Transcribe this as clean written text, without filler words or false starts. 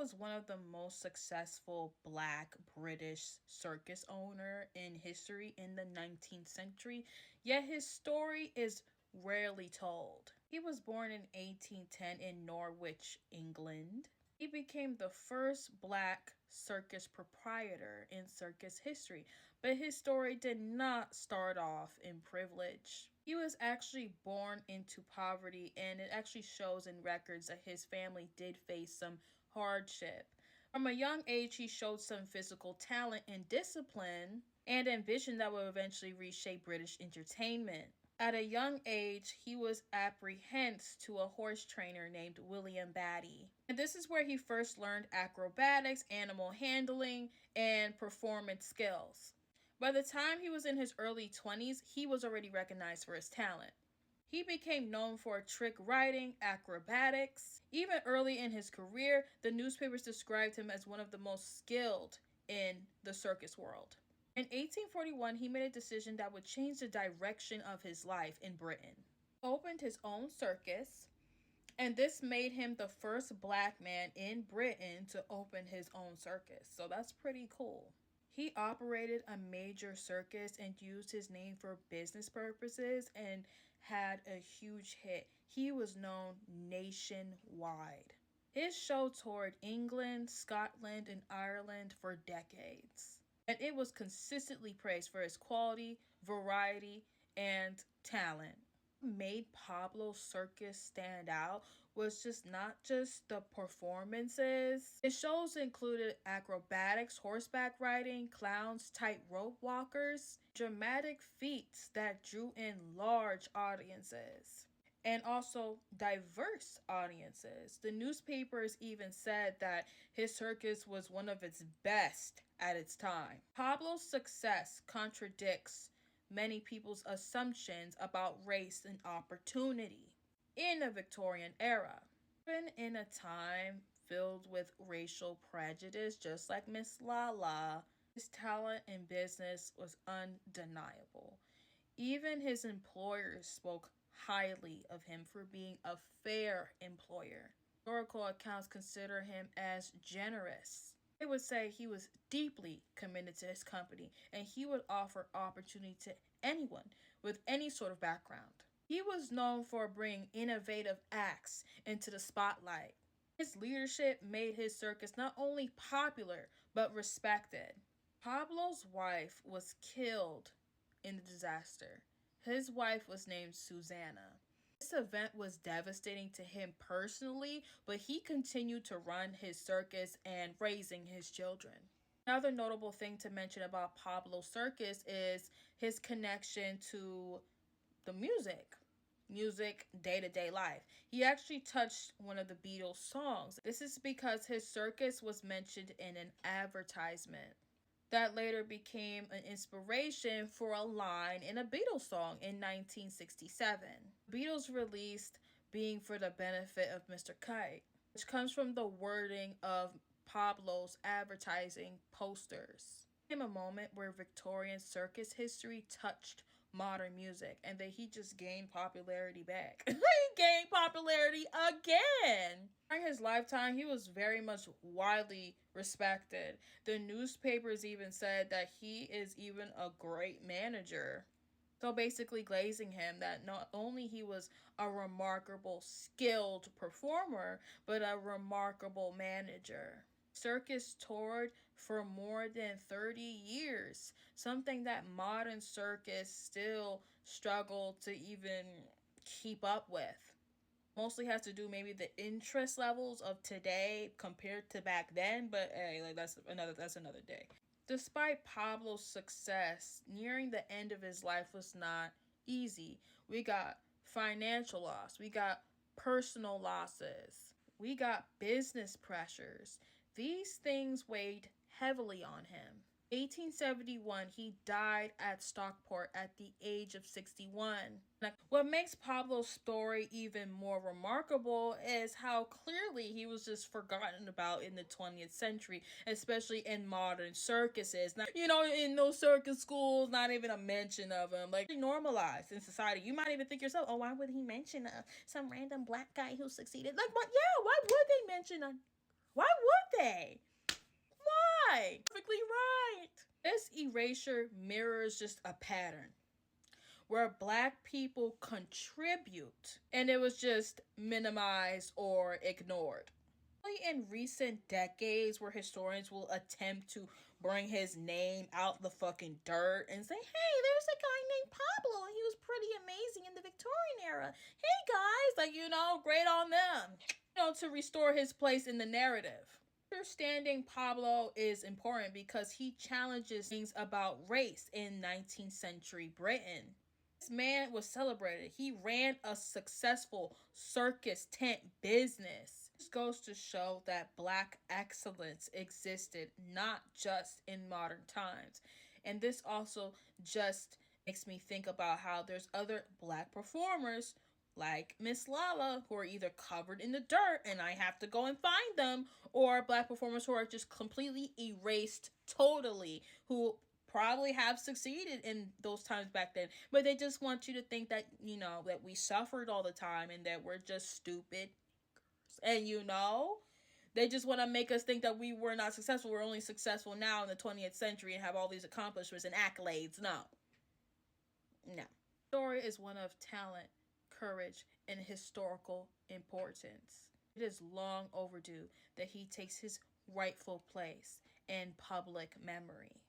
was one of the most successful Black British circus owner in history in the 19th century, yet his story is rarely told. He was born in 1810 in Norwich, England. He became the first Black circus proprietor in circus history, but his story did not start off in privilege. He was actually born into poverty, and it actually shows in records that his family did face some hardship. From a young age, he showed some physical talent and discipline and ambition that would eventually reshape British entertainment. At a young age, he was apprenticed to a horse trainer named William Batty. And this is where he first learned acrobatics, animal handling, and performance skills. By the time he was in his early 20s, he was already recognized for his talent. He became known for trick riding, acrobatics. Even early in his career, the newspapers described him as one of the most skilled in the circus world. In 1841, he made a decision that would change the direction of his life in Britain. He opened his own circus, and this made him the first Black man in Britain to open his own circus. So that's pretty cool. He operated a major circus and used his name for business purposes and had a huge hit. He was known nationwide. His show toured England, Scotland, and Ireland for decades. And it was consistently praised for its quality, variety, and talent. What made Pablo's circus stand out was not just the performances. His shows included acrobatics, horseback riding, clowns, tightrope walkers, dramatic feats that drew in large audiences, and also diverse audiences. The newspapers even said that his circus was one of its best at its time. Pablo's success contradicts many people's assumptions about race and opportunity in the Victorian era. Even in a time filled with racial prejudice, just like Miss Lala, his talent in business was undeniable. Even his employers spoke highly of him for being a fair employer. Historical accounts consider him as generous. They would say he was deeply committed to his company, and he would offer opportunity to anyone with any sort of background. He was known for bringing innovative acts into the spotlight. His leadership made his circus not only popular, but respected. Pablo's wife was killed in the disaster. His wife was named Susanna. This event was devastating to him personally, but he continued to run his circus and raising his children. Another notable thing to mention about Pablo's circus is his connection to the music day-to-day life. He actually touched one of the Beatles songs. This is because his circus was mentioned in an advertisement that later became an inspiration for a line in a Beatles song in 1967. The Beatles released Being for the Benefit of Mr. Kite, which comes from the wording of Pablo's advertising posters. There came a moment where Victorian circus history touched modern music, and that he just gained popularity back. He gained popularity again. During his lifetime, he was very much widely respected. The newspapers even said that he is even a great manager. So basically glazing him that not only he was a remarkable skilled performer, but a remarkable manager. Circus toured for more than 30 years, something that modern circus still struggle to even keep up with. Mostly has to do maybe the interest levels of today compared to back then, but hey, that's another day. Despite Pablo's success, nearing the end of his life was not easy. We got financial loss, we got personal losses, we got business pressures. These things weighed heavily on him. 1871, he died at Stockport at the age of 61. What makes Pablo's story even more remarkable is how clearly he was just forgotten about in the 20th century, especially in modern circuses. Now, in those circus schools, not even a mention of him. Normalized in society. You might even think yourself, oh, why would he mention some random Black guy who succeeded? What? Yeah, why would they mention him? Why would they? Why? Perfectly right. This erasure mirrors just a pattern where Black people contribute and it was just minimized or ignored. In recent decades, where historians will attempt to bring his name out the fucking dirt and say, hey, there's a guy named Pablo and he was pretty amazing in the Victorian era. Hey guys, like, great on them. To restore his place in the narrative. Understanding Pablo is important because he challenges things about race in 19th century Britain. This man was celebrated. He ran a successful circus tent business. This goes to show that Black excellence existed not just in modern times. And this also just makes me think about how there's other Black performers like Miss Lala who are either covered in the dirt and I have to go and find them, or Black performers who are just completely erased totally, who probably have succeeded in those times back then, but they just want you to think that that we suffered all the time and that we're just stupid, and they just want to make us think that we were not successful. We're only successful now in the 20th century and have all these accomplishments and accolades. No. Story is one of talent, courage, and historical importance. It is long overdue that he takes his rightful place in public memory.